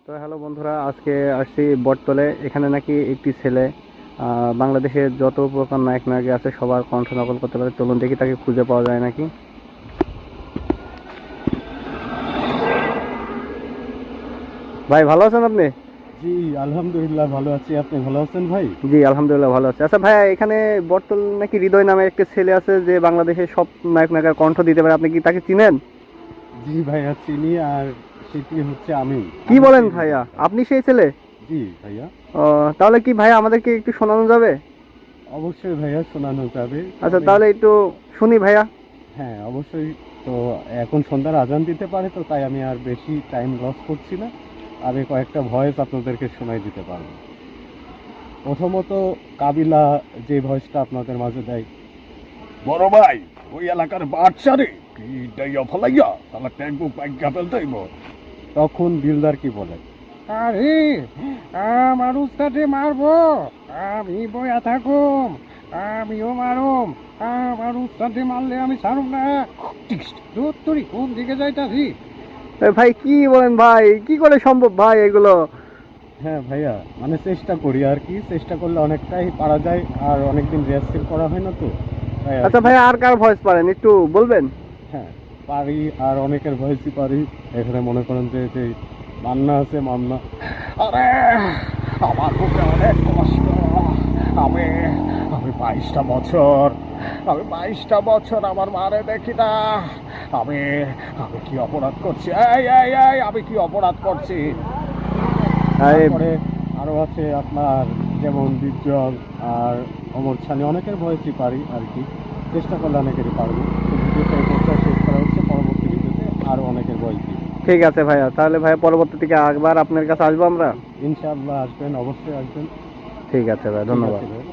তো হ্যালো বন্ধুরা, আজকে আসছি বটতলে। এখানে নাকি একটি ছেলে বাংলাদেশের যত প্রকার নায়ক নায়িকা আছে সবার কণ্ঠ নকল করতে পারে। চলুন দেখি তাকে খুঁজে পাওয়া যায় নাকি। ভাই ভালো আছেন আপনি? জি আলহামদুলিল্লাহ ভালো আছি। আপনি ভালো আছেন ভাই? জি আলহামদুলিল্লাহ ভালো আছি। আচ্ছা ভাইয়া, এখানে বটতল নাকি হৃদয় নামে একটা ছেলে আছে যে বাংলাদেশের সব নায়ক নায়িকার কণ্ঠ দিতে পারে। আপনি কি তাকে চিনেন? জি ভাইয়া চিনি, আর সেটি হচ্ছে আমি। কি বলেন ভাইয়া, আপনি সেই ছেলে? জি ভাইয়া। ও, তাহলে কি ভাইয়া আমাদেরকে একটু শোনানো যাবে? অবশ্যই ভাইয়া শোনানো যাবে। আচ্ছা তাহলে একটু শুনি ভাইয়া। হ্যাঁ অবশ্যই। তো এখন সন্ধ্যার আজান দিতে পারে, তো তাই আমি আর বেশি টাইম লস করছি না। আমি কয়েকটা ভয়েস আপনাদেরকে শোনাই দিতে পারবো। প্রথমত কাবিলা যে ভয়েসটা আপনাদের মাঝে দেয়, বড় ভাই ওই এলাকার বাচ্চারে কি ডাইয়া ফলাইয়া তাহলে ট্যাঙ্কু পাইকা ফেলতেইব। তখন দিলদার কি বলে, আরে আমার উস্তাদে মারবো, আমি বয়া থাকুম, আমিও মারুম, আমার উস্তাদে মারলে আমি ছাড়ুম না। দূর তুই কোন দিকে যাইতাছি? ভাই কি বলেন ভাই, কি করে সম্ভব ভাই এগুলো? হ্যাঁ ভাইয়া, মানে চেষ্টা করি আর কি, চেষ্টা করলে অনেকটাই পারা যায়, আর অনেকদিন রিহার্সেল করা হয় না তো তাই আর আচ্ছা কি। ভাই, আর কার ভয়েস পারেন একটু বলবেন? হ্যাঁ পারি, আর অনেকের ভয়েসই পারি। এখানে মনে করেন যে যে মান্না আছে, মান্না, আরে আমার বুকে অনেক কষ্ট, আমি আমি 22টা বছর, আমার মারে দেখি না, আমি আমি কি অপরাধ করছি, এই আমি কি অপরাধ করছি। তারপরে আরো আছে আপনার যেমন বিজ্জল আর অমর ছানি, অনেকের ভয়েসই পারি আর কি। চেষ্টা করলে অনেকেরই পারবো। তো ভিডিওটা এই পর্যায়ে শেষ করা হচ্ছে, পরবর্তী ভিডিওতে আরো অনেকের ভয়েস দিব। ঠিক আছে ভাইয়া, তাহলে ভাইয়া পরবর্তী থেকে একবার আপনার কাছে আসবো আমরা। ইনশাআল্লাহ আসবেন, অবশ্যই আসবেন। ঠিক আছে ভাই, ঠিক ধন্যবাদ। আছে ভাই।